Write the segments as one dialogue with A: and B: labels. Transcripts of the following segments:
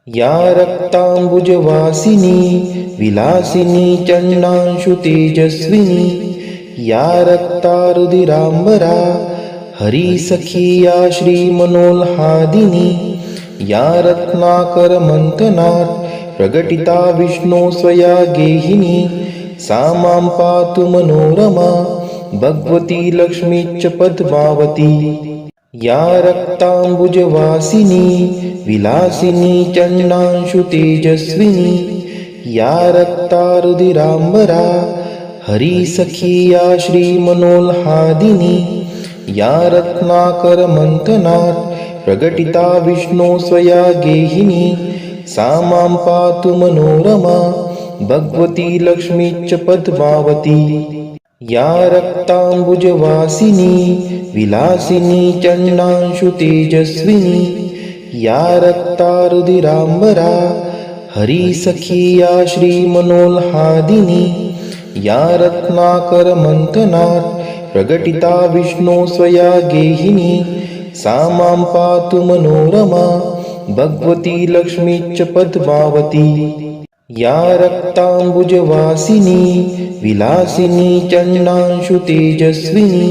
A: या रक्तांबुजवासिनी विलासिनी चंडांशु तेजस्विनी या रक्तारुधिरांबरा हरिसखी या श्रीमनोल्हादिनी या रत्नाकर मंथनात् प्रगटिता विष्णु स्वया गेहिनी सा मां पातु मनोरमा भगवती लक्ष्मीश्च पद्मावती। या रक्तांबुजवासिनी विलासिनी चंडांशु तेजस्विनी या रक्तारुधिरांबरा हरिसखी या श्रीमनोल्हादिनी या रत्नाकर मंथनात् प्रगटिता विष्णु स्वया गेहिनी सा मां पातु मनोरमा भगवती लक्ष्मीश्च पद्मावती। या रक्तांबुजवासिनी विलासिनी चंडांशु तेजस्विनी या रक्तारुधिरांबरा हरिसखी या श्रीमनोल्हादिनी या रत्नाकर मंथनात् प्रगटिता विष्णु स्वया गेहिनी सा मां पातु मनोरमा भगवती लक्ष्मीश्च पद्मावती। या रक्तांबुजवासिनी विलासिनी चंडांशु तेजस्विनी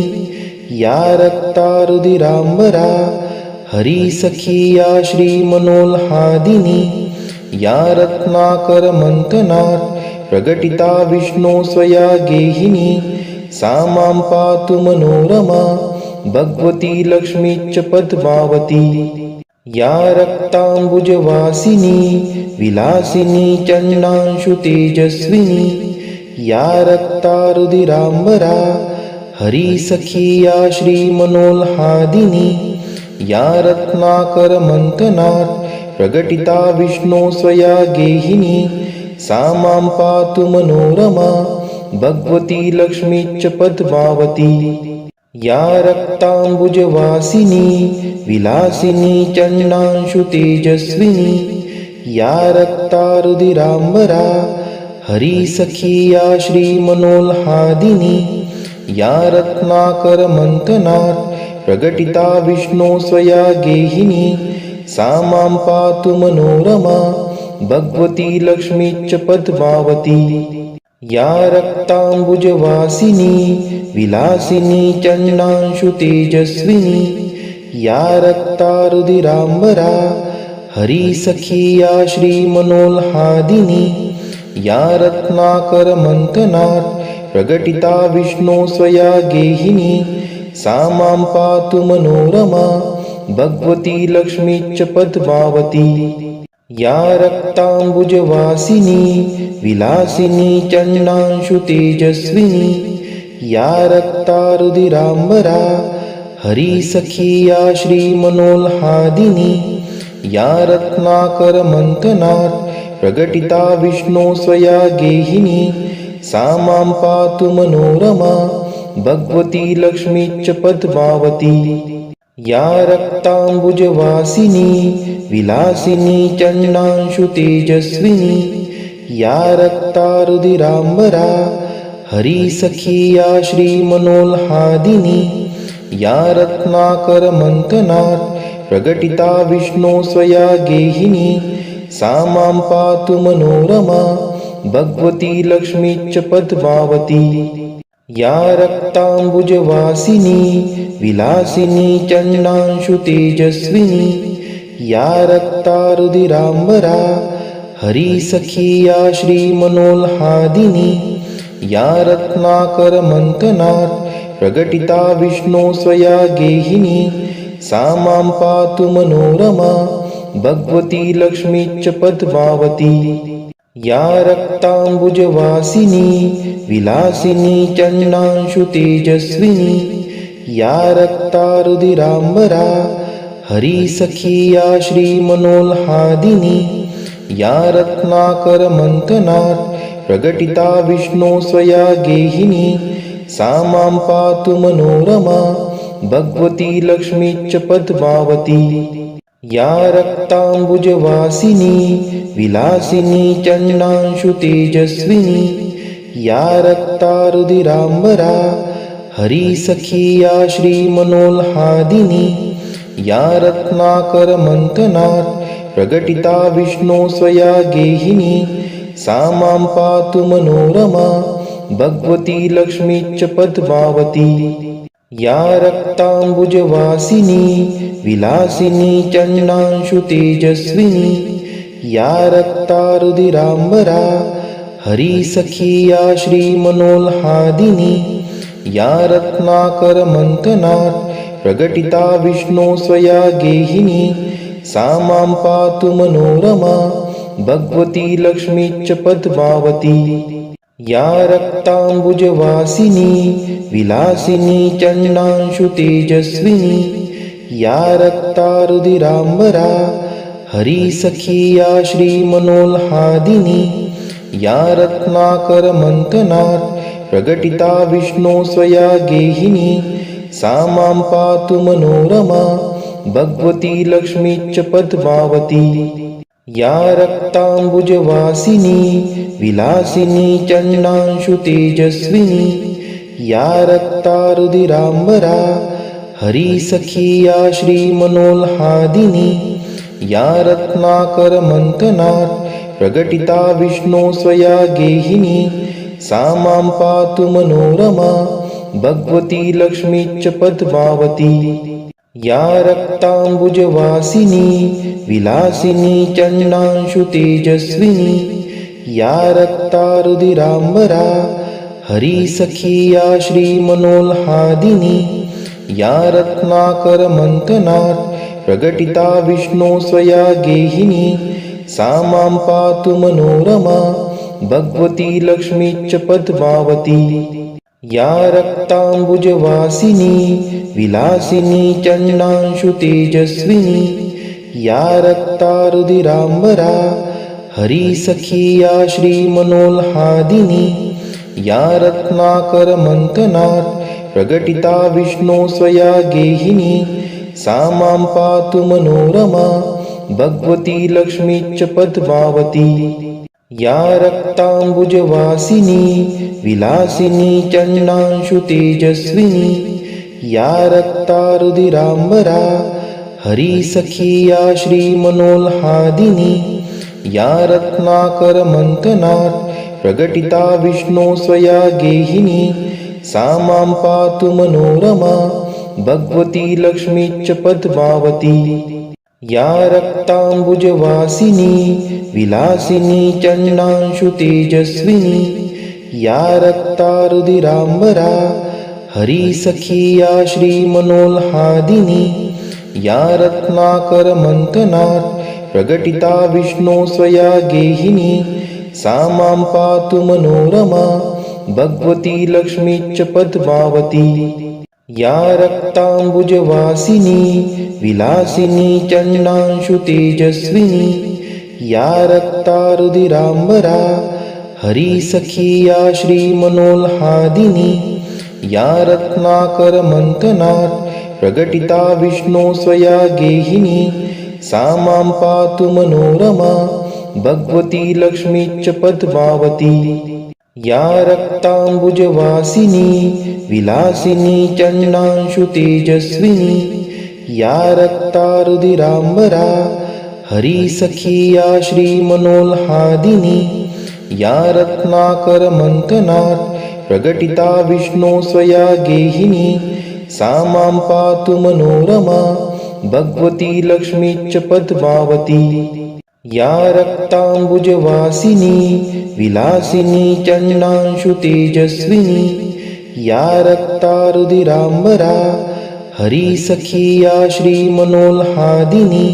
A: या रक्तारुधिरांबरा हरिसखी या श्रीमनोल्हादिनी या रत्नाकर मंथनात् प्रगटिता विष्णु स्वया गेहिनी सा मां पातु मनोरमा भगवती लक्ष्मीश्च पद्मावती। या रक्तांबुजवासिनी विलासिनी चंडांशु तेजस्विनी या रक्तारुधिरांबरा हरिसखी या श्रीमनोल्हादिनी या रत्नाकर मंथनात् प्रगटिता विष्णु स्वया गेहिनी सा मां पातु मनोरमा भगवती लक्ष्मीश्च पद्मावती। या रक्तांबुजवासिनी विलासिनी चंडांशु तेजस्विनी या रक्तारुधिरांबरा हरिसखी या श्रीमनोल्हादिनी या रत्नाकर मंथनात् प्रगटिता विष्णु स्वया गेहिनी सा मां पातु मनोरमा भगवती लक्ष्मीश्च पद्मावती। या रक्तांबुजवासिनी विलासिनी चंडांशु तेजस्विनी या रक्तारुधिरांबरा हरिसखी या श्रीमनोल्हादिनी या रत्नाकर मंथनात् प्रगटिता विष्णु स्वया गेहिनी सा मां पातु मनोरमा भगवती लक्ष्मीश्च पद्मावती। या रक्तांबुजवासिनी विलासिनी चंडांशु तेजस्विनी या रक्तारुधिरांबरा हरिसखी या श्रीमनोल्हादिनी या रत्नाकर मंथनात् प्रगटिता विष्णु स्वया गेहिनी सा मां पातु मनोरमा भगवती लक्ष्मीश्च पद्मावती। या रक्तांबुजवासिनी विलासिनी चंडांशु तेजस्विनी या रक्तारुधिरांबरा हरिसखी या श्रीमनोल्हादिनी या रत्नाकर मंथनात् प्रगटिता विष्णु स्वया गेहिनी सा मां पातु मनोरमा भगवती लक्ष्मीश्च पद्मावती। या रक्तांबुजवासिनी विलासिनी चंडांशु तेजस्विनी या रक्तारुधिरांबरा हरिसखी या श्रीमनोल्हादिनी या रत्नाकर मंथनात् प्रगटिता विष्णु स्वया गेहिनी सा मां पातु मनोरमा भगवती लक्ष्मीश्च पद्मावती। या रक्तांबुजवासिनी विलासिनी चंडांशु तेजस्विनी या रक्तारुधिरांबरा हरिसखी या श्रीमनोल्हादिनी या रत्नाकर मंथनात् प्रगटिता विष्णु स्वया गेहिनी सा मां पातु मनोरमा भगवती लक्ष्मीश्च पद्मावती। या रक्तांबुजवासिनी विलासिनी चंडांशु तेजस्विनी या रक्तारुधिरांबरा हरिसखी या श्रीमनोल्हादिनी या रत्नाकर मंथनात् प्रकटिता विष्णो स्वया गेहिनी सा मां पातु मनोरमा भगवती लक्ष्मीश्च पद्मावती या रक्ताम्बुजवासिनी विलासिनी चण्डांशु तेजस्विनी या रक्तारुधिराम्बरा हरिसखी या श्रीमनोल्हादिनी या रत्नाकरमन्थनात् प्रकटिता विष्णो स्वया गेहिनी सा मां पातु मनोरमा भगवती लक्ष्मीश्च पद्मावती या रक्ताम्बुजवासिनी विलासिनी चण्डांशु तेजस्विनी या रक्तारुधिराम्बरा हरिसखी या श्रीमनोल्हादिनी या रत्नाकरमन्थनात् प्रकटिता विष्णो स्वया गेहिनी सा मां पातु मनोरमा भगवती लक्ष्मीश्च पद्मावती या रक्ताम्बुजवासिनी विलासिनी चण्डांशु तेजस्विनी या रक्तारुधिराम्बरा हरिसखी या श्रीमनोल्हादिनी या रत्नाकरमन्थनात् प्रकटिता विष्णो स्वया गेहिनी सा मां पातु मनोरमा भगवती लक्ष्मीश्च पद्मावती या रक्ताम्बुजवासिनी विलासिनी चण्डांशु तेजस्विनी या रक्तारुधिराम्बरा हरिसखी या श्रीमनोल्हादिनी या रत्नाकरमन्थनात् प्रकटिता विष्णो स्वया गेहिनी सा मां पातु मनोरमा भगवती लक्ष्मीश्च पद्मावती या रक्ताम्बुजवासिनी विलासिनी चण्डांशु तेजस्विनी या रक्तारुधिराम्बरा हरिसखी या श्रीमनोल्हादिनी या रत्नाकरमन्थनात् प्रकटिता विष्णो स्वया गेहिनी सा मां पातु मनोरमा भगवती लक्ष्मीश्च पद्मावती या रक्ताम्बुजवासिनी विलासिनी चण्डांशु तेजस्विनी या रक्तारुधिराम्बरा हरिसखी या श्रीमनोल्हादिनी या रत्नाकरमन्थनात् प्रकटिता विष्णो स्वया गेहिनी सा मां पातु मनोरमा भगवती लक्ष्मीश्च पद्मावती या रक्ताम्बुजवासिनी विलासिनी चण्डांशु तेजस्विनी या रक्तारुधिराम्बरा हरिसखी या श्रीमनोल्हादिनी या रत्नाकरमन्थनात् प्रकटिता विष्णो स्वया गेहिनी सा मां पातु मनोरमा भगवती लक्ष्मीश्च पद्मावती या रक्ताम्बुजवासिनी विलासिनी चण्डांशु तेजस्विनी या रक्तारुधिराम्बरा हरिसखी या श्रीमनोल्हादिनी या रत्नाकरमन्थनात् प्रकटिता विष्णो स्वया गेहिनी सा मां पातु मनोरमा भगवती लक्ष्मीश्च पद्मावती या रक्ताम्बुजवासिनी विलासिनी चण्डांशु तेजस्विनी या रक्तारुधिराम्बरा हरिसखी या श्रीमनोल्हादिनी या रत्नाकरमन्थनात् प्रकटिता विष्णो स्वया गेहिनी सा मां पातु मनोरमा भगवती लक्ष्मीश्च पद्मावती या रक्ताम्बुजवासिनी विलासिनी चण्डांशु तेजस्विनी या रक्तारुधिराम्बरा हरिसखी या श्रीमनोल्हादिनी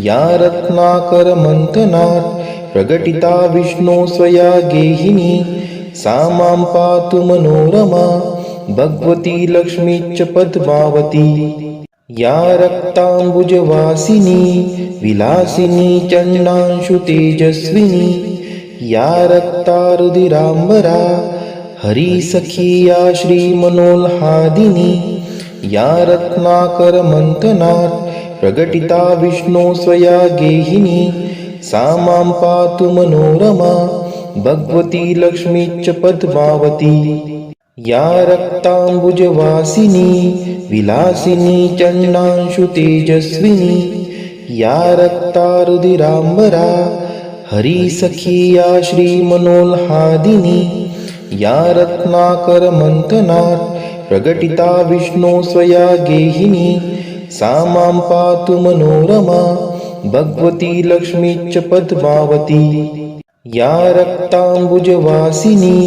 A: या रत्नाकरमन्थनात् प्रकटिता विष्णो स्वया गेहिनी सा मां पातु मनोरमा भगवती लक्ष्मीश्च पद्मावती या रक्ताम्बुजवासिनी विलासिनी चण्डांशु तेजस्विनी या रक्तारुधिराम्बरा हरिसखी या श्रीमनोल्हादिनी या रत्नाकरमन्थनात् प्रकटिता विष्णो स्वया गेहिनी सा मां पातु मनोरमा भगवती लक्ष्मीश्च पद्मावती या रक्ताम्बुजवासिनी विलासिनी चण्डांशु तेजस्विनी या रक्तारुधिराम्बरा हरिसखी या श्रीमनोल्हादिनी या रत्नाकरमन्थनात् प्रकटिता विष्णो स्वया गेहिनी सा मां पातु मनोरमा भगवती लक्ष्मीश्च पद्मावती या रक्ताम्बुजवासिनी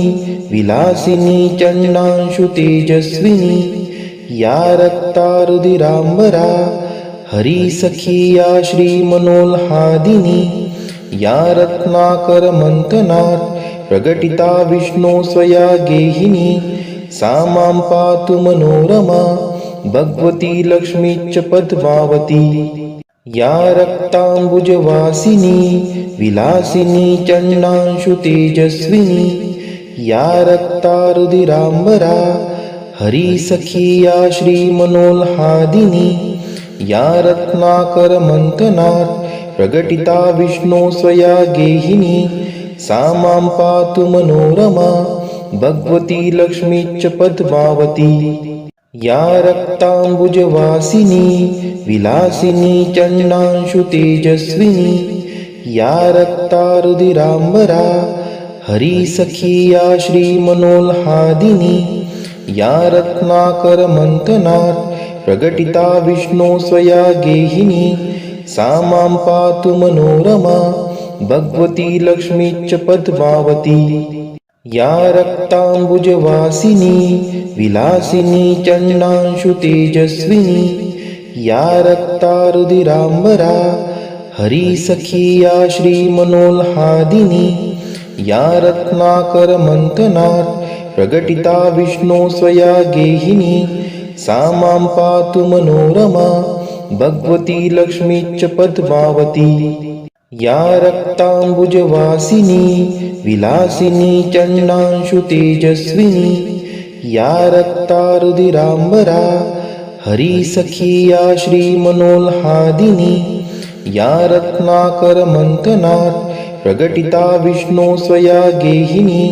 A: विलासिनी चण्डांशु तेजस्विनी या रक्तारुधिराम्बरा हरिसखी या श्रीमनोल्हादिनी या रत्नाकरमन्थनात् प्रकटिता विष्णो स्वया गेहिनी सा मां पातु मनोरमा भगवती लक्ष्मीश्च पद्मावती या रक्ताम्बुजवासिनी विलासिनी चण्डांशु तेजस्विनी या रक्तारुधिराम्बरा हरिसखी या श्रीमनोल्हादिनी या रत्नाकरमन्थनात् प्रकटिता विष्णो स्वया गेहिनी सा मां पातु मनोरमा भगवती लक्ष्मीश्च पद्मावती या रक्ताम्बुजवासिनी विलासिनी चण्डांशु तेजस्विनी या रक्तारुधिराम्बरा हरिसखी या श्रीमनोल्हादिनी या रत्नाकरमन्थनात् प्रकटिता विष्णो स्वया गेहिनी सा मां पातु मनोरमा भगवती लक्ष्मीश्च पद्मावती या रक्ताम्बुजवासिनी विलासिनी चण्डांशु तेजस्विनी या रक्तारुधिराम्बरा हरिसखी या श्रीमनोल्हादिनी या रत्नाकरमन्थनात् प्रकटिता विष्णो स्वया गेहिनी सा मां पातु मनोरमा भगवती लक्ष्मीश्च पद्मावती या रक्ताम्बुजवासिनी विलासिनी चण्डांशु तेजस्विनी या रक्तारुधिराम्बरा हरिसखी या श्रीमनोल्हादिनी या रत्नाकरमन्थनात् प्रकटिता विष्णो स्वया गेहिनी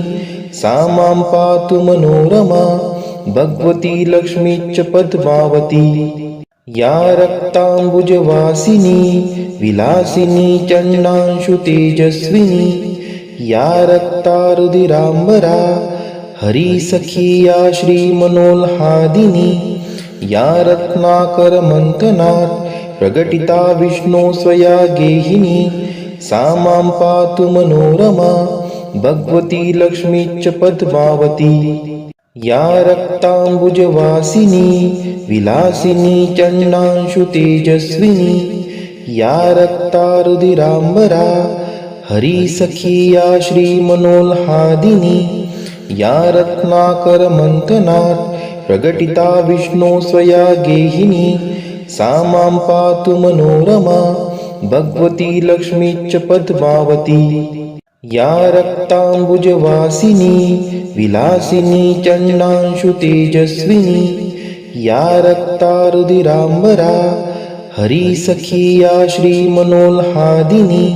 A: सा मां पातु मनोरमा भगवती लक्ष्मीश्च पद्मावती या रक्ताम्बुजवासिनी विलासिनी चण्डांशु तेजस्विनी या रक्तारुधिराम्बरा हरिसखी या श्रीमनोल्हादिनी या रत्नाकरमन्थनात् प्रकटिता विष्णो स्वया गेहिनी सा मां पातु मनोरमा भगवती लक्ष्मीश्च पद्मावती या रक्ताम्बुजवासिनी विलासिनी चण्डांशु तेजस्विनी या रक्तारुधिराम्बरा हरिसखी या श्रीमनोल्हादिनी या रत्नाकरमन्थनात् प्रकटिता विष्णो स्वया गेहिनी सा मां पातु मनोरमा भगवती लक्ष्मीश्च पद्मावती या रक्ताम्बुजवासिनी विलासिनी चण्डांशु तेजस्विनी या रक्तारुधिराम्बरा हरिसखी या श्रीमनोल्हादिनी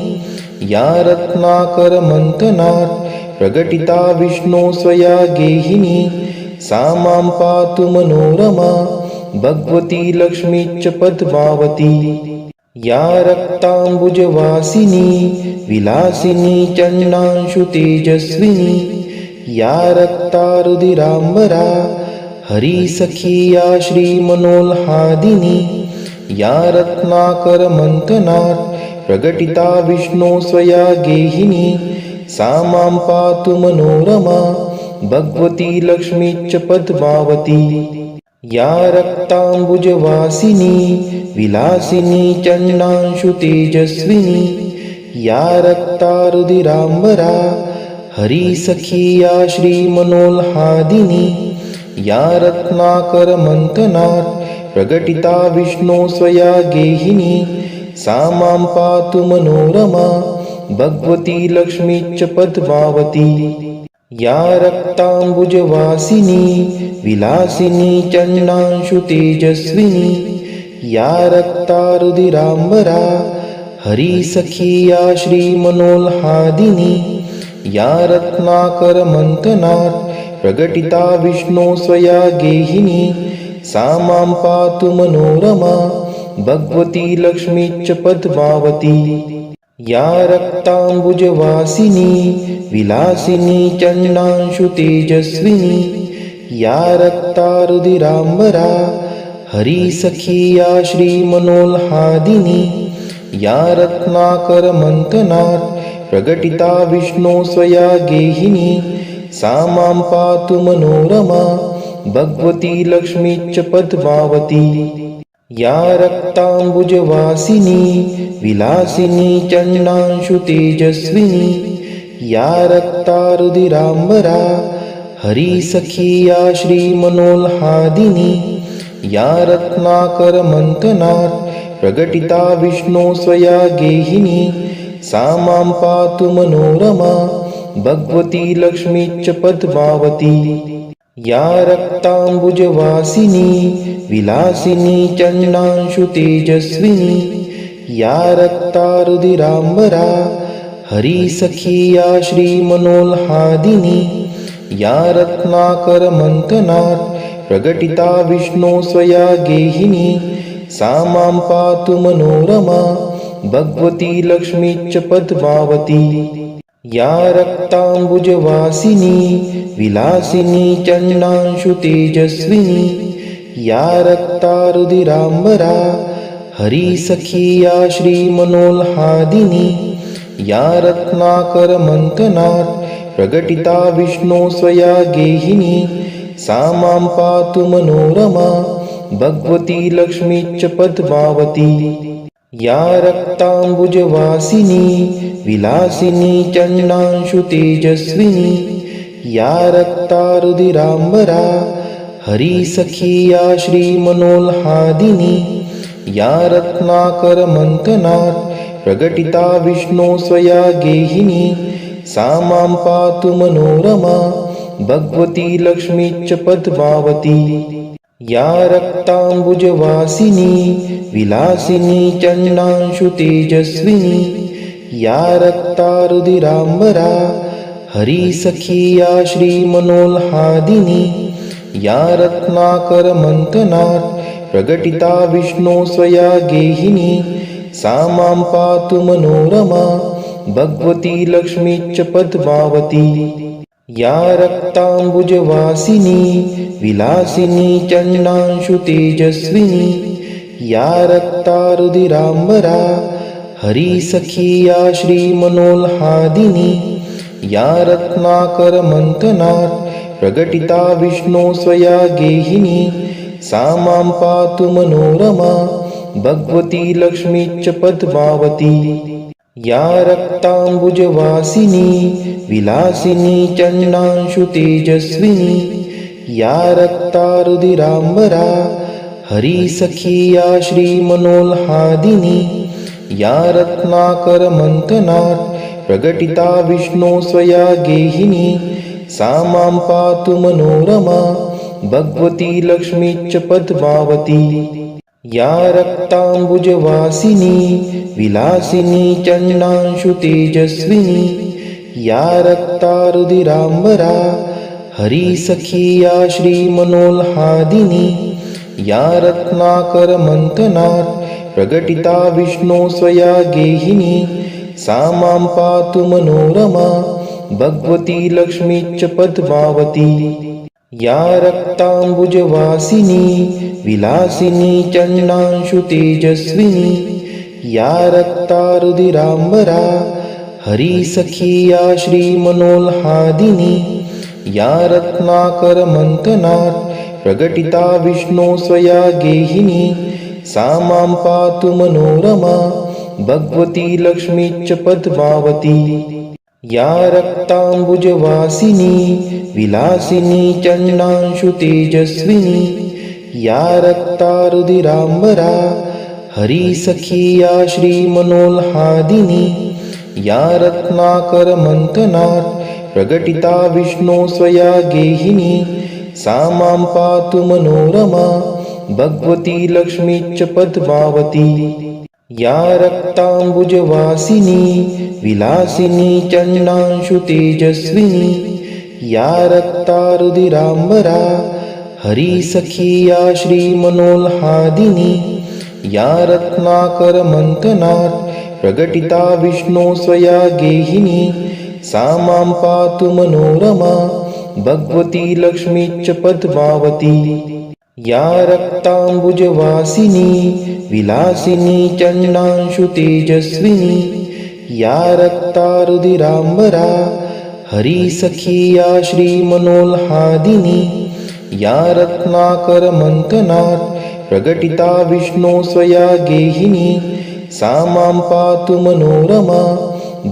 A: या रत्नाकरमन्थनात् प्रकटिता विष्णो स्वया गेहिनी सा मां पातु मनोरमा भगवती लक्ष्मीश्च पद्मावती या रक्ताम्बुजवासिनी विलासिनी चण्डांशु तेजस्विनी या रक्तारुधिराम्बरा हरिसखी या श्रीमनोल्हादिनी या रत्नाकरमन्थनात् प्रकटिता विष्णो स्वया गेहिनी सा मां पातु मनोरमा भगवती लक्ष्मीश्च पद्मावती या रक्ताम्बुजवासिनी विलासिनी चण्डांशु तेजस्विनी या रक्तारुधिराम्बरा हरिसखी या श्रीमनोल्हादिनी या रत्नाकरमन्थनात् प्रकटिता विष्णो स्वया गेहिनी सा मां पातु मनोरमा भगवती लक्ष्मीश्च पद्मावती या रक्ताम्बुजवासिनी विलासिनी चण्डांशु तेजस्विनी या रक्तारुधिराम्बरा हरिसखी या श्रीमनोल्हादिनी या रत्नाकरमन्थनात् प्रकटिता विष्णो स्वया गेहिनी सा मां पातु मनोरमा भगवती लक्ष्मीश्च पद्मावती। या रक्ताम्बुजवासिनी विलासिनी चंडांशु तेजस्विनी। या रक्तारुधिराम्बरा हरिसखी या श्रीमनोल्हादिनी। या रत्नाकरमंथनात् प्रकटिता विष्णु स्वया गेहिनी। सा मां पातु मनोरमा भगवती लक्ष्मीश्च पद्मावती। या रक्ताम्बुजवासिनी विलासिनी चंडांशु तेजस्विनी। या रक्तारुधिराम्बरा हरिसखी या श्रीमनोल्हादिनी। या रत्नाकरमंथनात् प्रकटिता विष्णु स्वया गेहिनी। सा मां पातु मनोरमा भगवती लक्ष्मीश्च पद्मावती। या रक्ताम्बुजवासिनी विलासिनी चंडांशु तेजस्विनी। या रक्तारुधिराम्बरा हरिसखी या श्रीमनोल्हादिनी। या रत्नाकरमंथनात् प्रकटिता विष्णु स्वया गेहिनी। सा मां पातु मनोरमा भगवती लक्ष्मीश्च पद्मावती। या रक्ताम्बुजवासिनी विलासिनी चंडांशु तेजस्विनी। या रक्तारुधिराम्बरा हरिसखी या श्रीमनोल्हादिनी। या रत्नाकरमंथनात् प्रकटिता विष्णु स्वया गेहिनी। सा मां पातु मनोरमा भगवती लक्ष्मीश्च पद्मावती। या रक्ताम्बुजवासिनी विलासिनी चंडांशु तेजस्विनी। या रक्तारुधिराम्बरा हरिसखी या श्रीमनोल्हादिनी। या रत्नाकरमंथनात् प्रकटिता विष्णु स्वया गेहिनी। सा मां पातु मनोरमा भगवती लक्ष्मीश्च पद्मावती। या रक्ताम्बुजवासिनी विलासिनी चंडांशु तेजस्विनी। या रक्तारुधिराम्बरा हरिसखी या श्रीमनोल्हादिनी। या रत्नाकरमंथनात् प्रकटिता विष्णु स्वया गेहिनी। सा मां पातु मनोरमा भगवती लक्ष्मीश्च पद्मावती। या रक्ताम्बुजवासिनी विलासिनी चंडांशु तेजस्विनी। या रक्तारुधिराम्बरा हरिसखी या श्रीमनोल्हादिनी। या रत्नाकरमंथनात् प्रकटिता विष्णु स्वया गेहिनी। सा मां पातु मनोरमा भगवती लक्ष्मीश्च पद्मावती। या रक्ताम्बुजवासिनी विलासिनी चंडांशु तेजस्विनी। या रक्तारुधिराम्बरा हरिसखी या श्रीमनोल्हादिनी। या रत्नाकरमंथनात् प्रकटिता विष्णु स्वया गेहिनी। सा मां पातु मनोरमा भगवती लक्ष्मीश्च पद्मावती। या रक्ताम्बुजवासिनी विलासिनी चंडांशु तेजस्विनी। या रक्तारुधिराम्बरा हरिसखी या श्रीमनोल्हादिनी। या रत्नाकरमंथनात् प्रकटिता विष्णु स्वया गेहिनी। सा मां पातु मनोरमा भगवती लक्ष्मीश्च पद्मावती। या रक्ताम्बुजवासिनी विलासिनी चंडांशु तेजस्विनी। या रक्तारुधिराम्बरा हरिसखी या श्रीमनोल्हादिनी। या रत्नाकरमंथनात् प्रकटिता विष्णु स्वया गेहिनी। सा मां पातु मनोरमा भगवती लक्ष्मीश्च पद्मावती। या रक्ताम्बुजवासिनी विलासिनी चंडांशु तेजस्विनी। या रक्तारुधिराम्बरा हरिसखी या श्रीमनोल्हादिनी। या रत्नाकरमंथनात् प्रकटिता विष्णु स्वया गेहिनी। सा मां पातु मनोरमा भगवती लक्ष्मीश्च पद्मावती। या रक्ताम्बुजवासिनी विलासिनी चंडांशु तेजस्विनी। या रक्तारुधिराम्बरा हरिसखी या श्रीमनोल्हादिनी। या रत्नाकरमंथनात् प्रकटिता विष्णु स्वया गेहिनी। सा मां पातु मनोरमा भगवती लक्ष्मीश्च पद्मावती। या रक्ताम्बुजवासिनी विलासिनी चंडांशु तेजस्विनी। या रक्तारुधिराम्बरा हरिसखी या श्रीमनोल्हादिनी। या रत्नाकरमन्थनात् प्रकटिता विष्णो स्वया गेहिनी सा मां पातु मनोरमा भगवती लक्ष्मीश्च पद्मावती। या रक्ताम्बुजवासिनी विलासिनी चण्डांशु तेजस्विनी या रक्तारुधिराम्बरा हरिसखी या श्रीमनोल्हादिनी या रत्नाकरमन्थनात् प्रकटिता विष्णो स्वया गेहिनी सा मां पातु मनोरमा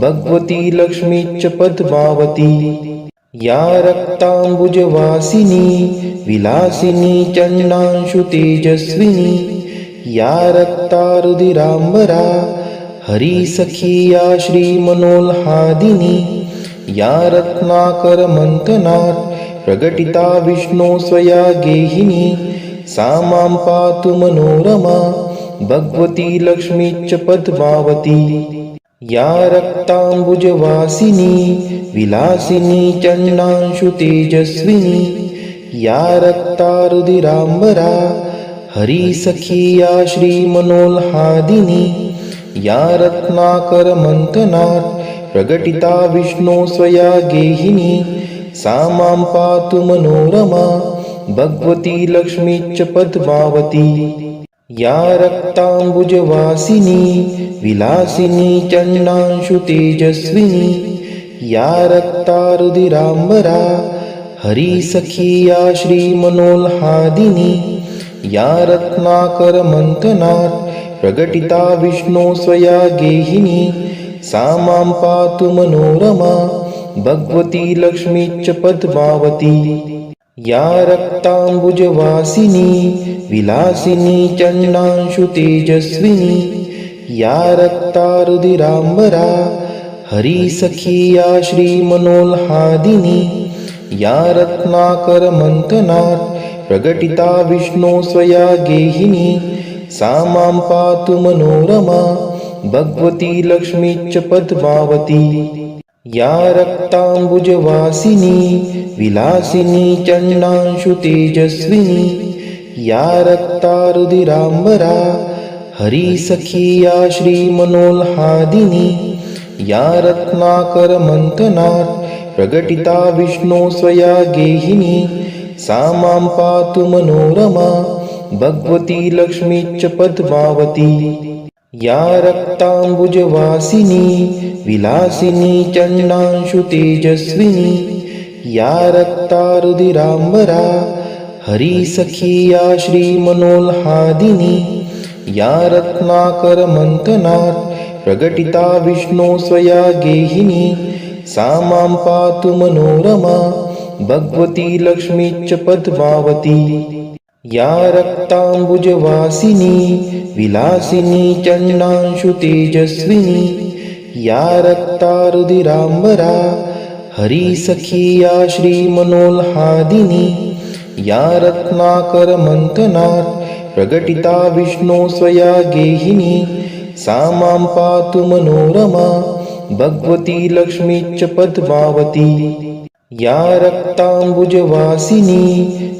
A: भगवती लक्ष्मीश्च पद्मावती। या रक्ताम्बुजवासिनी विलासिनी चण्डांशु तेजस्विनी या रक्तारुधिराम्बरा हरिसखी या श्रीमनोल्हादिनी या रत्नाकरमन्थनात् प्रकटिता विष्णो स्वया गेहिनी सा मां पातु मनोरमा भगवती लक्ष्मीश्च पद्मावती। या रक्ताम्बुजवासिनी विलासिनी चण्डांशु तेजस्विनी या रक्तारुधिराम्बरा हरिसखी या श्रीमनोल्हादिनी या रत्नाकरमन्थनात् प्रकटिता विष्णो स्वया गेहिनी सा मां पातु मनोरमा भगवती लक्ष्मीश्च पद्मावती। या रक्ताम्बुजवासिनी विलासिनी चण्डांशु तेजस्विनी या रक्तारुधिराम्बरा हरिसखी या श्रीमनोल्हादिनी या रत्नाकरमन्थनात् प्रकटिता विष्णो स्वया गेहिनी सा मां पातु मनोरमा भगवती लक्ष्मीश्च पद्मावती। या रक्ताम्बुजवासिनी विलासिनी चण्डांशु तेजस्विनी या रक्तारुधिराम्बरा हरिसखी या श्रीमनोल्हादिनी या रत्नाकरमन्थनात् प्रकटिता विष्णो स्वया गेहिनी सा मां पातु मनोरमा भगवती लक्ष्मीश्च पद्मावती। या रक्ताम्बुजवासिनी विलासिनी चण्डांशु तेजस्विनी या रक्तारुधिराम्बरा हरिसखी या श्रीमनोल्हादिनी या रत्नाकरमन्थनात् प्रकटिता विष्णो स्वया गेहिनी सा मां पातु मनोरमा भगवती लक्ष्मीश्च पद्मावती। या रक्ताम्बुजवासिनी विलासिनी चण्डांशु तेजस्विनी या रक्तारुधिराम्बरा हरिसखी या श्रीमनोल्हादिनी या रत्नाकरमन्थनात् प्रकटिता विष्णो स्वया गेहिनी सा मां पातु मनोरमा भगवती लक्ष्मीश्च पद्मावती। या रक्ताम्बुजवासिनी विलासिनी चण्डांशु तेजस्विनी या रक्तारुधिराम्बरा हरिसखी या श्रीमनोल्हादिनी या रत्नाकरमन्थनात् प्रकटिता विष्णो स्वया गेहिनी सा मां पातु मनोरमा भगवती लक्ष्मीश्च पद्मावती। या रक्ताम्बुजवासिनी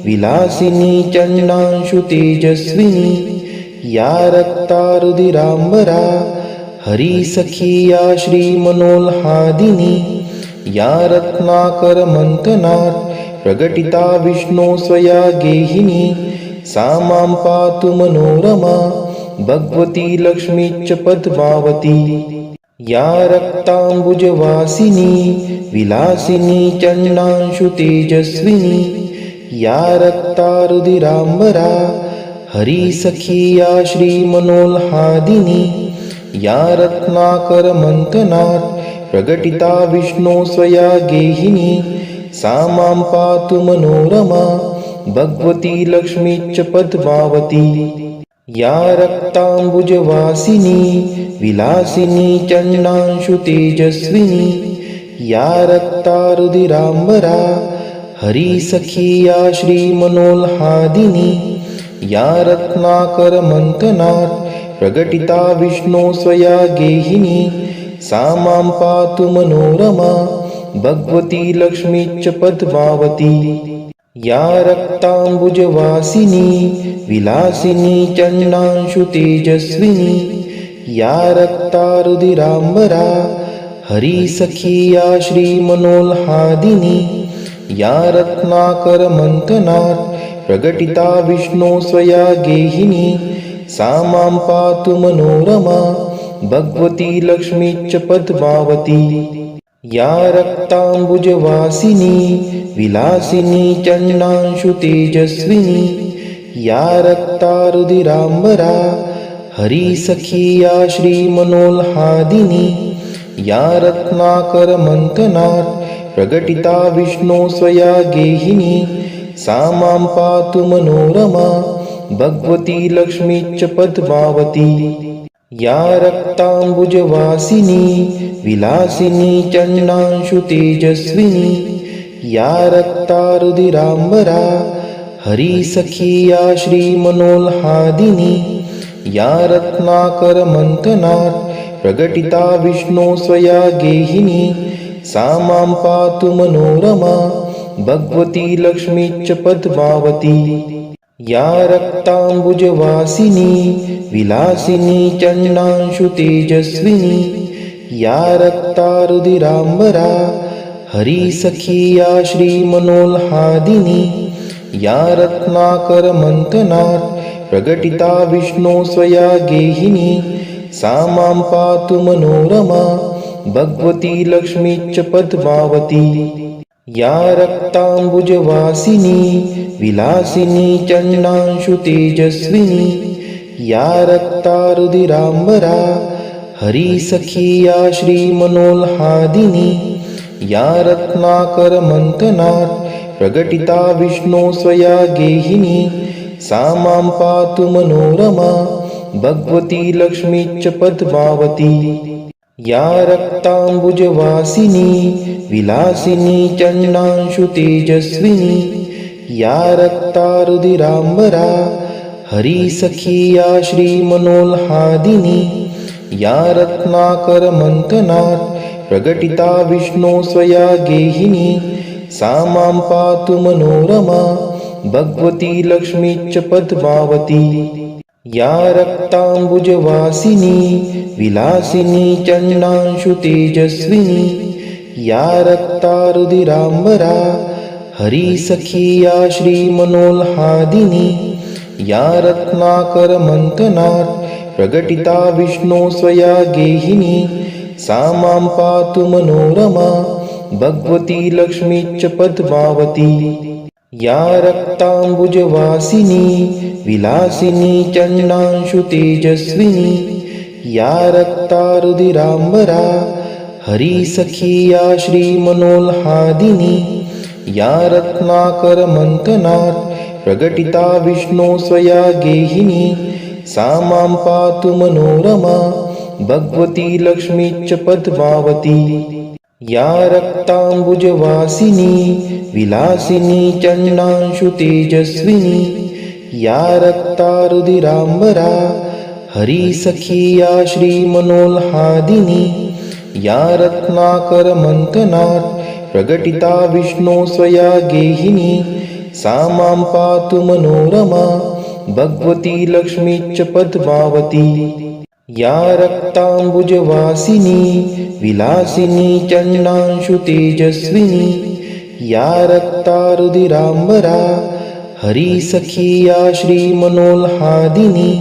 A: विलासिनी चण्डांशु तेजस्विनी या रक्तारुधिराम्बरा हरिसखी या श्रीमनोल्हादिनी या रत्नाकरमन्थनात् प्रकटिता विष्णो स्वया गेहिनी सा मां पातु मनोरमा भगवती लक्ष्मीश्च पद्मावती। या रक्ताम्बुजवासिनी विलासिनी चण्डांशु तेजस्विनी या रक्तारुधिराम्बरा हरिसखी या श्रीमनोल्हादिनी या रत्नाकरमन्थनात् प्रकटिता विष्णो स्वया गेहिनी सा मां पातु मनोरमा भगवती लक्ष्मीश्च पद्मावती। या रक्ताम्बुजवासिनी विलासिनी चण्डांशु तेजस्विनी या रक्तारुधिराम्बरा हरिसखी या श्रीमनोल्हादिनी या रत्नाकरमन्थनात् प्रकटिता विष्णो स्वया गेहिनी सा मां पातु मनोरमा भगवती लक्ष्मीश्च पद्मावती। या रक्तांबुजवासिनी विलासिनी चंडांशु तेजस्विनी या रक्तारुधिरांबरा हरिसखी या श्रीमनोल्हादिनी या रत्नाकरमंथनात् प्रकटिता विष्णो स्वया गेहिनी सा मां पातु मनोरमा भगवती लक्ष्मीश्च पद्मावती। या रक्तांबुजवासिनी विलासिनी चंडांशु तेजस्विनी या रक्तारुधिरांबरा हरिसखी या श्रीमनोल्हादिनी या रत्नाकरमंथनात् प्रकटिता विष्णो स्वया गेहिनी सा मां पातु मनोरमा भगवती लक्ष्मीश्च पद्मावती। या रक्तांबुजवासिनी विलासिनी चंडांशु तेजस्विनी या रक्तारुधिरांबरा हरिसखी या श्रीमनोल्हादिनी या रत्नाकरमंथनात् प्रकटिता विष्णो स्वया गेहिनी सा मां पातु मनोरमा भगवती लक्ष्मीश्च पद्मावती। या रक्तांबुजवासिनी विलासिनी चंडांशु तेजस्विनी या रक्तारुधिरांबरा हरिसखी या श्रीमनोल्हादिनी या रत्नाकरमंथनात् प्रकटिता विष्णो स्वया गेहिनी सा मां पातु मनोरमा भगवती लक्ष्मीश्च पद्मावती। या रक्तांबुजवासिनी विलासिनी चंडांशु तेजस्विनी या रक्तारुधिरांबरा हरिसखी या श्रीमनोल्हादिनी या रत्नाकरमंथनात् प्रकटिता विष्णो स्वया गेहिनी सा मां पातु मनोरमा भगवती लक्ष्मीश्च पद्मावती। या रक्तांबुजवासिनी विलासिनी चंडांशु तेजस्विनी या रक्तारुधिरांबरा हरिसखी या श्रीमनोल्हादिनी या रत्नाकरमंथनात् प्रकटिता विष्णो स्वया गेहिनी सा मां पातु मनोरमा भगवती लक्ष्मीश्च पद्मावती। या रक्तांबुजवासिनी विलासिनी चंडांशु तेजस्विनी या रक्तारुधिरांबरा हरिसखी या श्रीमनोल्हादिनी या रत्नाकरमंथनात् प्रकटिता विष्णो स्वया गेहिनी सा मां पातु मनोरमा भगवती लक्ष्मीश्च पद्मावती। या रक्तांबुजवासिनी विलासिनी चंडांशु तेजस्विनी या रक्तारुधिरांबरा हरिसखी या श्रीमनोल्हादिनी या रत्नाकरमंथनात् प्रकटिता विष्णो स्वया गेहिनी सा मां पातु मनोरमा भगवती लक्ष्मीश्च पद्मावती। या रक्तांबुजवासिनी विलासिनी चंडांशु तेजस्विनी या रक्तारुधिरांबरा हरिसखी या श्रीमनोल्हादिनी या रत्नाकरमंथनात् प्रकटिता विष्णो स्वया गेहिनी सा मां पातु मनोरमा भगवती लक्ष्मीश्च पद्मावती। या रक्तांबुजवासिनी विलासिनी चंडांशु तेजस्विनी या रक्तारुधिरांबरा हरिसखी या श्रीमनोल्हादिनी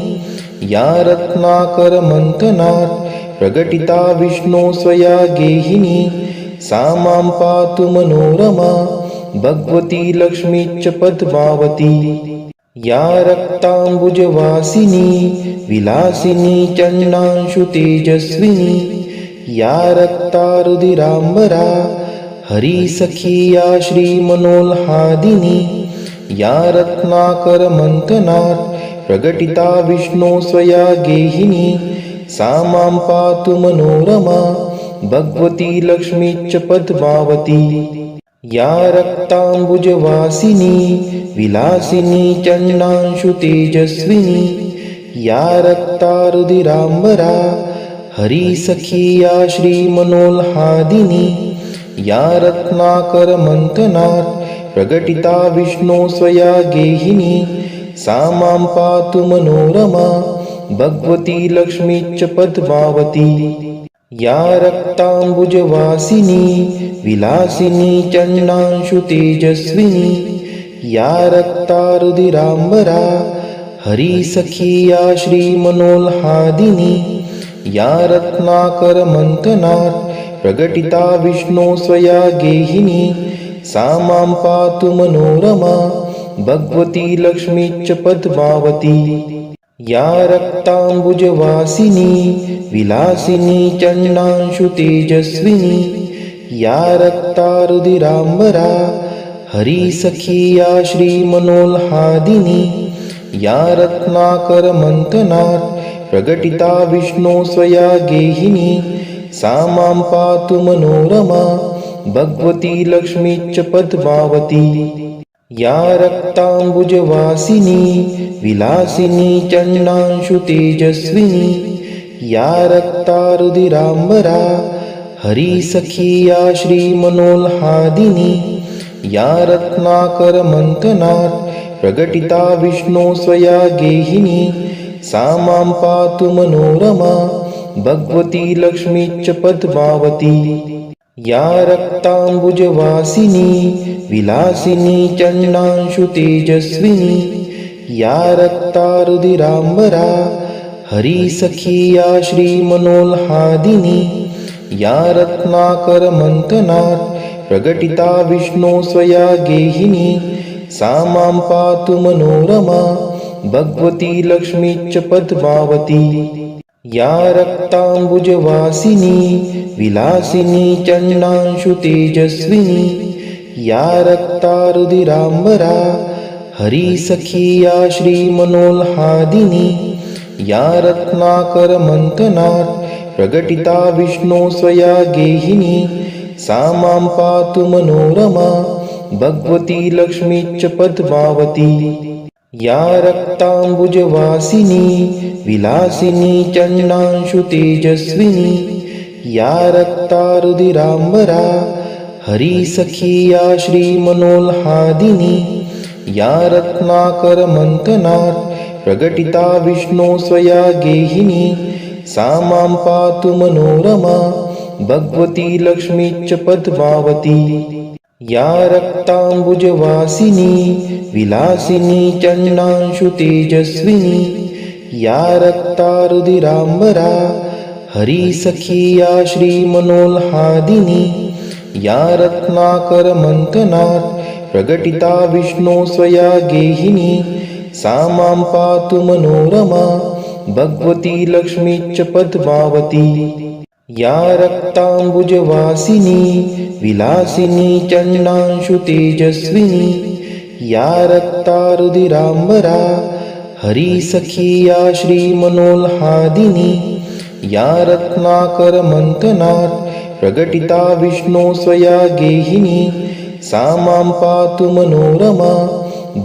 A: या रत्नाकरमंथनात् प्रकटिता विष्णो स्वया गेहिनी सा मां पातु मनोरमा भगवती लक्ष्मीश्च पद्मावती। या रक्तांबुजवासिनी विलासिनी चंडांशु तेजस्विनी या रक्तारुधिरांबरा हरिसखी या श्रीमनोल्हादिनी या रत्नाकरमंथनात् प्रकटिता विष्णो स्वया गेहिनी सा मां पातु मनोरमा भगवती लक्ष्मीश्च पद्मावती। या रक्तांबुजवासिनी विलासिनी चंडांशु तेजस्विनी या रक्तारुधिरांबरा हरिसखी या श्रीमनोल्हादिनी या रत्नाकरमंथनात् प्रकटिता विष्णो स्वया गेहिनी सा मां पातु मनोरमा भगवती लक्ष्मीश्च पद्मावती या रक्ताम्बुजवासिनी विलासिनी चण्डांशु तेजस्विनी या रक्तारुधिराम्बरा हरिसखी या श्रीमनोल्हादिनी या रत्नाकरमन्थनात् प्रकटिता विष्णो स्वया गेहिनी सा मां पातु मनोरमा भगवती लक्ष्मीश्च पद्मावती या रक्ताम्बुजवासिनी विलासिनी चण्डांशु तेजस्विनी या रक्तारुधिराम्बरा हरिसखी या श्रीमनोल्हादिनी या रत्नाकरमन्थनात् प्रकटिता विष्णो स्वया गेहिनी सा मां पातु मनोरमा भगवती लक्ष्मीश्च पद्मावती या रक्ताम्बुजवासिनी विलासिनी चण्डांशु तेजस्विनी या रक्तारुधिराम्बरा हरिसखी या श्रीमनोल्हादिनी या रत्नाकरमन्थनात् प्रकटिता विष्णो स्वया गेहिनी सा मां पातु मनोरमा भगवती लक्ष्मीश्च पद्मावती या रक्ताम्बुजवासिनी विलासिनी चण्डांशु तेजस्विनी या रक्तारुधिराम्बरा हरिसखी या श्रीमनोल्हादिनी या रत्नाकरमन्थनात् प्रकटिता विष्णो स्वया गेहिनी सा मां पातु मनोरमा भगवती लक्ष्मीश्च पद्मावती या रक्ताम्बुजवासिनी विलासिनी चण्डांशु तेजस्विनी या रक्तारुधिराम्बरा हरिसखी या श्रीमनोल्हादिनी या रत्नाकरमन्थनात् प्रकटिता विष्णो स्वया गेहिनी सा मां पातु मनोरमा भगवती लक्ष्मीश्च पद्मावती या रक्ताम्बुजवासिनी विलासिनी चण्डांशु तेजस्विनी या रक्तारुधिराम्बरा हरिसखी या श्रीमनोल्हादिनी या रत्नाकरमन्थनात् प्रकटिता विष्णो स्वया गेहिनी सा मां पातु मनोरमा भगवती लक्ष्मीश्च पद्मावती या रक्ताम्बुजवासिनी विलासिनी चण्डांशु तेजस्विनी या रक्तारुधिराम्बरा हरिसखी या श्रीमनोल्हादिनी या रत्नाकरमन्थनात् प्रकटिता विष्णो स्वया गेहिनी सा मां पातु मनोरमा भगवती लक्ष्मीश्च पद्मावती या रक्ताम्बुजवासिनी विलासिनी चण्डांशु तेजस्विनी या रक्तारुधिराम्बरा हरिसखी या श्रीमनोल्हादिनी या रत्नाकरमन्थनात् प्रकटिता विष्णो स्वया गेहिनी सा मां पातु मनोरमा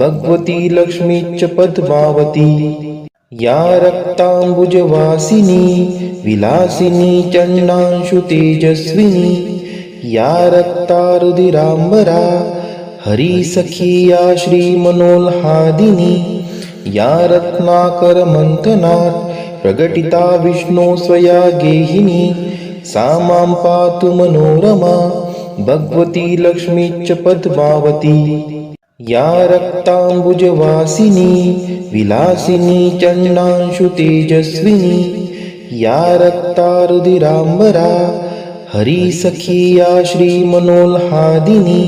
A: भगवती लक्ष्मीश्च पद्मावती या रक्ताम्बुजवासिनी विलासिनी चण्डांशु तेजस्विनी या रक्तारुधिराम्बरा हरिसखी या श्रीमनोल्हादिनी या रत्नाकरमन्थनात् प्रकटिता विष्णो स्वया गेहिनी सा मां पातु मनोरमा भगवती लक्ष्मीश्च पद्मावती या रक्ताम्बुजवासिनी विलासिनी चण्डांशु तेजस्विनी या रक्तारुधिराम्बरा हरिसखी या श्रीमनोल्हादिनी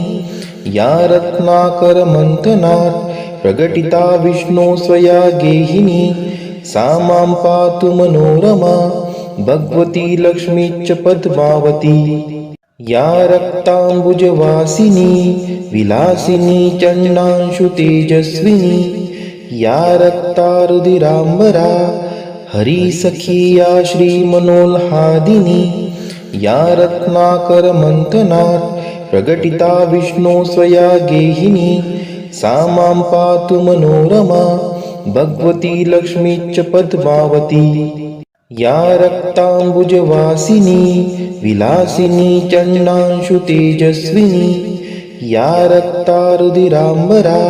A: या रत्नाकरमन्थनात् प्रकटिता विष्णो स्वया गेहिनी सा मां पातु मनोरमा भगवती लक्ष्मीश्च पद्मावती या रक्ताम्बुजवासिनी विलासिनी चण्डांशु तेजस्विनी या रक्तारुधिराम्बरा हरिसखी या श्रीमनोल्हादिनी या रत्नाकरमन्थनात् प्रकटिता विष्णो स्वया गेहिनी सा मां पातु मनोरमा भगवती लक्ष्मीश्च पद्मावती या रक्ताम्बुजवासिनी विलासिनी चण्डांशु तेजस्विनी या रक्तारुधिरांबरा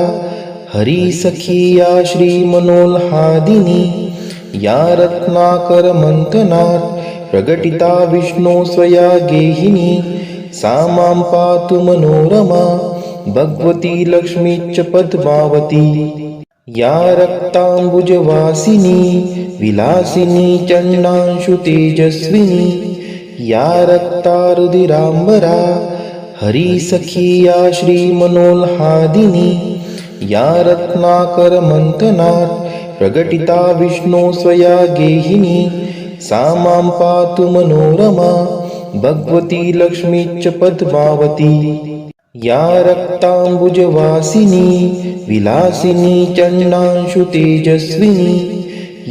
A: हरिसखी या श्रीमनोल्हादिनी या रत्नाकरमंथनात् प्रकटिता विष्णो स्वया गेहिनी सा मां पातु मनोरमा भगवती लक्ष्मीश्च पद्मावती या रक्ताम्बुजवासिनी विलासिनी चंडांशु तेजस्विनी या रक्तारुधिरांबरा हरिसखी या श्रीमनोल्हादिनी या रत्नाकरमंथनात् प्रकटिता विष्णो स्वया गेहिनी सा मां पातु मनोरमा भगवती लक्ष्मीश्च पद्मावती या रक्ताम्बुजवासिनी विलासिनी चंडांशु तेजस्विनी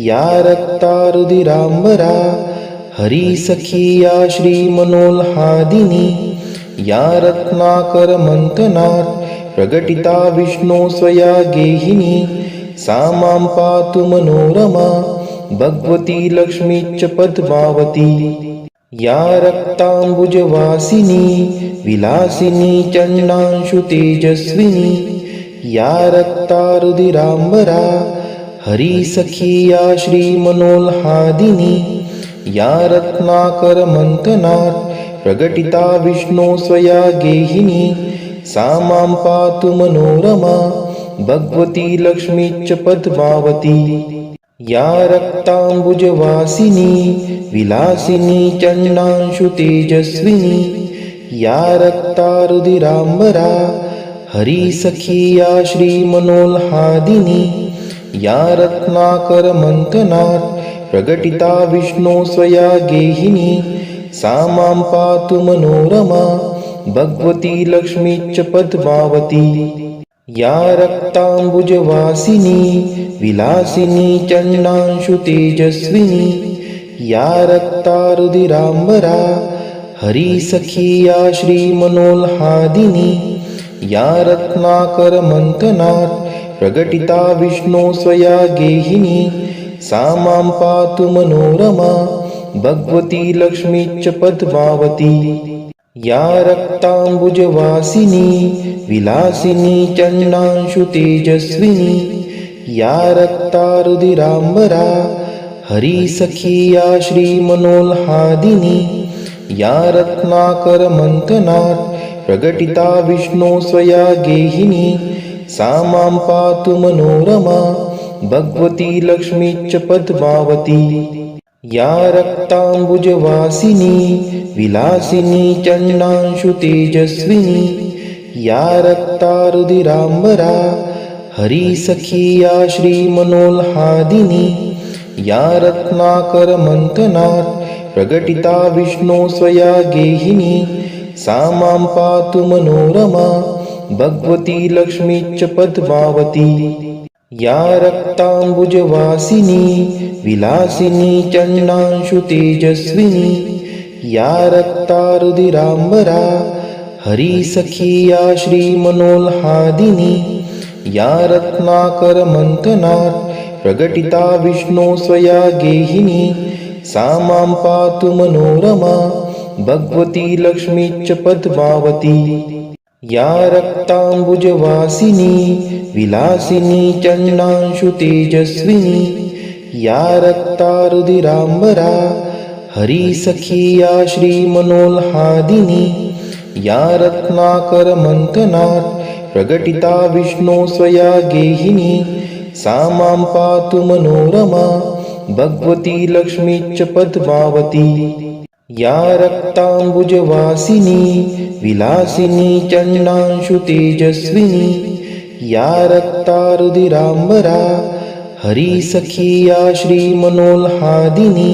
A: या रक्तारुधिरांबरा हरिसखी या श्रीमनोल्हादिनी या रत्नाकरमंथनात् प्रकटिता विष्णो स्वया गेहिनी सा मां पातु मनोरमा भगवती लक्ष्मीश्च पद्मावती या रक्ताम्बुजवासिनी विलासिनी चंडांशु तेजस्विनी या रक्तारुधिरांबरा हरिसखी या श्रीमनोल्हादिनी या रत्नाकरमंथनात् प्रकटिता विष्णो स्वया गेहिनी सा मां पातु मनोरमा भगवती लक्ष्मीश्च पद्मावती या रक्ताम्बुजवासिनी विलासिनी चंडांशु तेजस्विनी या रक्तारुधिरांबरा हरिसखी या श्रीमनोल्हादिनी या रत्नाकरमंथनात् प्रकटिता विष्णो स्वया गेहिनी सा मां पातु मनोरमा भगवती लक्ष्मीश्च पद्मावती या रक्ताम्बुजवासिनी विलासिनी चंडांशु तेजस्विनी या रक्तारुधिरांबरा हरिसखी या श्रीमनोल्हादिनी या रत्नाकरमंथनात् प्रकटिता विष्णो स्वया गेहिनी सा मां पातु मनोरमा भगवती लक्ष्मीश्च पद्मावती या रक्ताम्बुजवासिनी विलासिनी चंडांशु तेजस्विनी या रक्तारुधिरांबरा हरिसखी या श्रीमनोल्हादिनी या रत्नाकरमंथनात् प्रकटिता विष्णो स्वया गेहिनी सा मां पातु मनोरमा भगवती लक्ष्मीश्च पद्मावती या रक्ताम्बुजवासिनी विलासिनी चंडांशु तेजस्विनी या रक्तारुधिरांबरा हरिसखी या श्रीमनोल्हादिनी या रत्नाकरमंथनात् प्रकटिता विष्णो स्वया गेहिनी सा मां पातु मनोरमा भगवती लक्ष्मीश्च पद्मावती या रक्ताम्बुजवासिनी विलासिनी चंडांशु तेजस्विनी या रक्तारुधिरांबरा हरिसखी या श्रीमनोल्हादिनी या रत्नाकरमंथनात् प्रकटिता विष्णो स्वया गेहिनी सा मां पातु मनोरमा भगवती लक्ष्मीश्च पद्मावती या रक्ताम्बुजवासिनी विलासिनी चंडांशु तेजस्विनी या रक्तारुधिरांबरा हरिसखी या श्रीमनोल्हादिनी या रत्नाकरमंथनात् प्रकटिता विष्णो स्वया गेहिनी सा मां पातु मनोरमा भगवती लक्ष्मीश्च पद्मावती या रक्ताम्बुजवासिनी विलासिनी चंडांशु तेजस्विनी या रक्तारुधिरांबरा हरिसखी या श्रीमनोल्हादिनी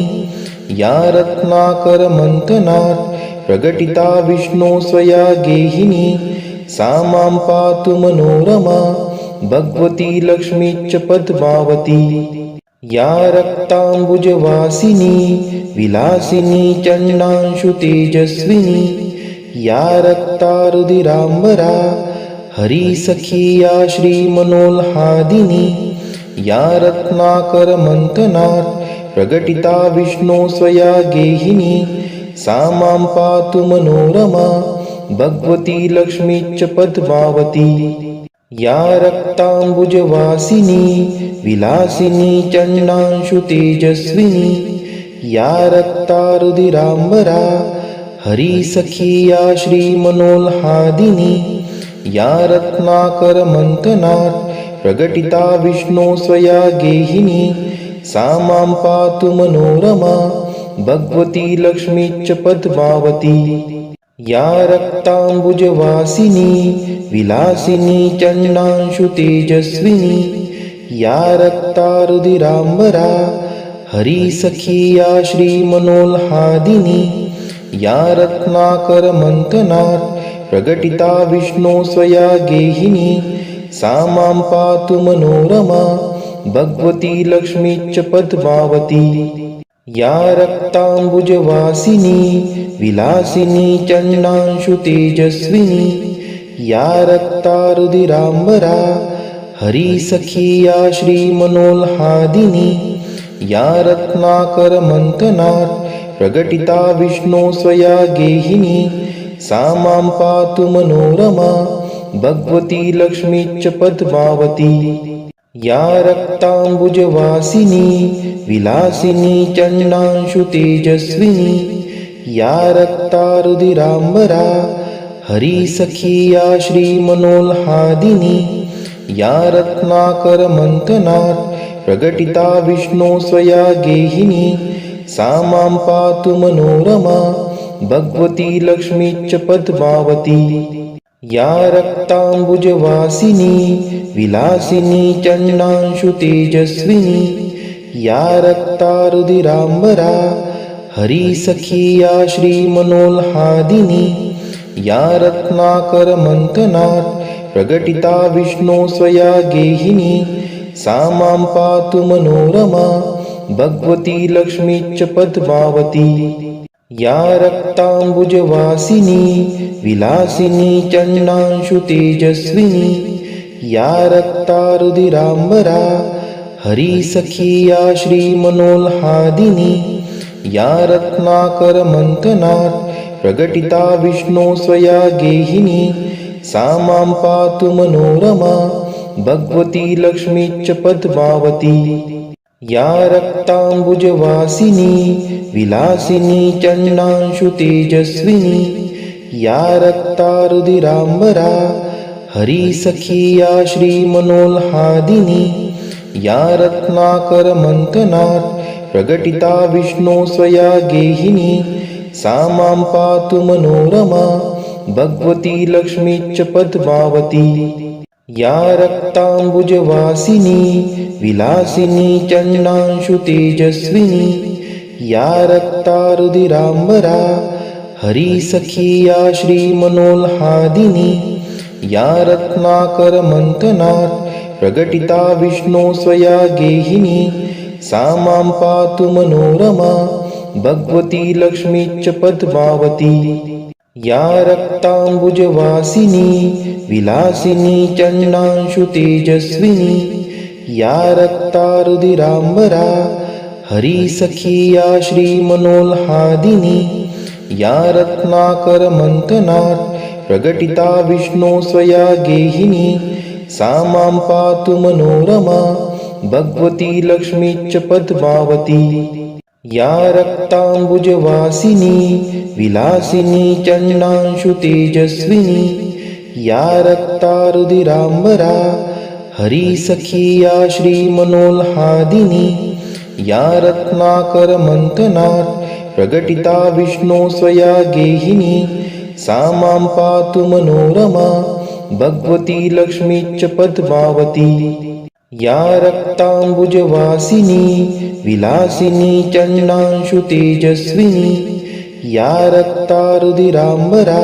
A: या रत्नाकरमंथनात् प्रकटिता विष्णो स्वया गेहिनी सा मां पातु मनोरमा भगवती लक्ष्मीश्च पद्मावती या रक्ताम्बुजवासिनी विलासिनी चंडांशु तेजस्विनी या रक्तारुधिरांबरा हरिसखी या श्रीमनोल्हादिनी या रत्नाकरमंथनात् प्रकटिता विष्णो स्वया गेहिनी सा मां पातु मनोरमा भगवती लक्ष्मीश्च पद्मावती। या रक्ताम्बुजवासिनी विलासिनी चंडांशु तेजस्विनी। या रक्तारुधिराम्बरा हरिसखी या श्रीमनोल्हादिनी। या रत्नाकरमन्थनात् प्रकटिता विष्णो स्वया गेहिनी। सा मां पातु मनोरमा भगवती लक्ष्मीश्च पद्मावती। या रक्ताम्बुजवासिनी विलासिनी चंडांशु तेजस्विनी। या रक्तारुधिराम्बरा हरिसखी या श्रीमनोल्हादिनी। या रत्नाकरमन्थनात् प्रकटिता विष्णो स्वया गेहिनी। सा मां पातु मनोरमा भगवती लक्ष्मीश्च पद्मावती। या रक्ताम्बुजवासिनी विलासिनी चंडांशु तेजस्विनी। या रक्तारुधिराम्बरा हरिसखी या श्रीमनोल्हादिनी। या रत्नाकरमन्थनात् प्रकटिता विष्णो स्वया गेहिनी। सा मां पातु मनोरमा भगवती लक्ष्मीश्च पद्मावती। या रक्ताम्बुजवासिनी विलासिनी चंडांशु तेजस्विनी। या रक्तारुधिराम्बरा हरिसखी या श्रीमनोल्हादिनी। या रत्नाकरमन्थनात् प्रकटिता विष्णो स्वया गेहिनी। सा मां पातु मनोरमा भगवती लक्ष्मीश्च पद्मावती। या रक्ताम्बुजवासिनी विलासिनी चंडांशु तेजस्विनी। या रक्तारुधिराम्बरा हरिसखी या श्रीमनोल्हादिनी। या रत्नाकरमन्थनात् प्रकटिता विष्णो स्वया गेहिनी। सा मां पातु मनोरमा भगवती लक्ष्मीश्च पद्मावती। या रक्ताम्बुजवासिनी विलासिनी चंडांशु तेजस्विनी। या रक्तारुधिराम्बरा हरिसखी या श्रीमनोल्हादिनी। या रत्नाकरमन्थनात् प्रकटिता विष्णो स्वया गेहिनी। सा मां पातु मनोरमा भगवती लक्ष्मीश्च पद्मावती। या रक्ताम्बुजवासिनी विलासिनी चंडांशु तेजस्विनी। या रक्तारुधिराम्बरा हरिसखी या श्रीमनोल्हादिनी। या रत्नाकरमन्थनात् प्रकटिता विष्णो स्वया गेहिनी। सा मां पातु मनोरमा भगवती लक्ष्मीश्च पद्मावती। या रक्ताम्बुजवासिनी विलासिनी चंडांशु तेजस्विनी। या रक्तारुधिराम्बरा हरिसखी या श्रीमनोल्हादिनी। या रत्नाकरमन्थनात् प्रकटिता विष्णो स्वया गेहिनी। सा मां पातु मनोरमा भगवती लक्ष्मीश्च पद्मावती। या रक्ताम्बुजवासिनी विलासिनी चंडांशु तेजस्विनी। या रक्तारुधिराम्बरा हरिसखी या श्रीमनोल्हादिनी। या रत्नाकरमन्थनात् प्रकटिता विष्णो स्वया गेहिनी। सा मां पातु मनोरमा भगवती लक्ष्मीश्च पद्मावती। या रक्ताम्बुजवासिनी विलासिनी चंडांशु तेजस्विनी। या रक्तारुधिराम्बरा हरिसखी या श्रीमनोल्हादिनी। या रत्नाकरमन्थनात् प्रकटिता विष्णो स्वया गेहिनी। सा मां पातु मनोरमा भगवती लक्ष्मीश्च पद्मावती। या रक्ताम्बुजवासिनी विलासिनी चंडांशु तेजस्विनी। या रक्तारुधिराम्बरा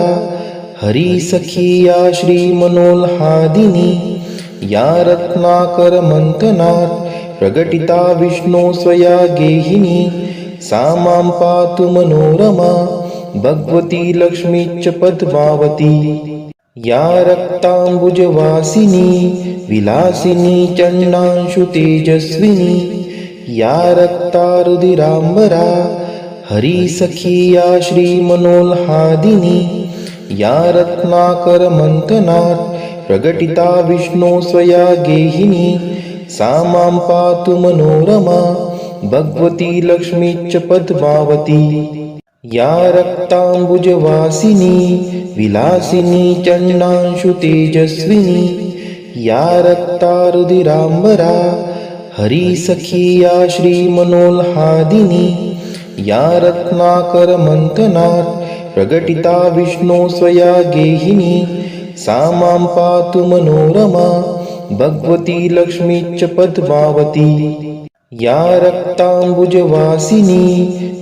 A: हरिसखी या श्रीमनोल्हादिनी। या रत्नाकरमन्थनात् प्रकटिता विष्णो स्वया गेहिनी। सा मां पातु मनोरमा भगवती लक्ष्मीश्च पद्मावती। या रक्ताम्बुजवासिनी विलासिनी चंडांशु तेजस्विनी। या रक्तारुधिराम्बरा हरिसखी या श्रीमनोल्हादिनी। या रत्नाकरमन्थनात् प्रकटिता विष्णो स्वया गेहिनी सा मां पातु मनोरमा भगवती लक्ष्मीश्च पद्मावती। या रक्ताम्बुजवासिनी विलासिनी चण्डांशु तेजस्विनी या रक्तारुधिराम्बरा हरिसखी या श्रीमनोल्हादिनी या रत्नाकरमन्थनात् प्रकटिता विष्णो स्वया गेहिनी सा मां पातु मनोरमा भगवती लक्ष्मीश्च पद्मावती। या रक्ताम्बुजवासिनी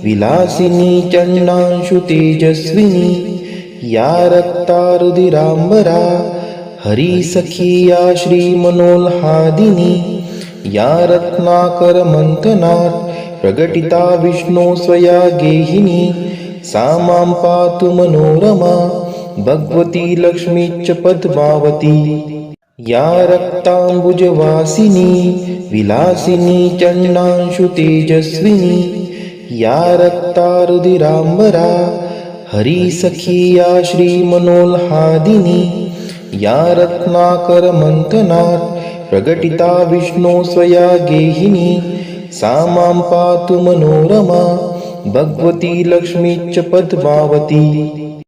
A: विलासिनी चण्डांशु तेजस्विनी या रक्तारुधिराम्बरा हरिसखी या श्रीमनोल्हादिनी या रत्नाकरमन्थनात् प्रकटिता विष्णो स्वया गेहिनी सा मां पातु मनोरमा भगवती लक्ष्मीश्च पद्मावती। या रक्ताम्बुजवासिनी विलासिनी चण्डांशु तेजस्विनी या रक्तारुधिराम्बरा हरिसखी या श्रीमनोल्हादिनी या रत्नाकरमन्थनात् प्रकटिता विष्णो स्वया गेहिनी सा मां पातु मनोरमा भगवती लक्ष्मीश्च पद्मावती।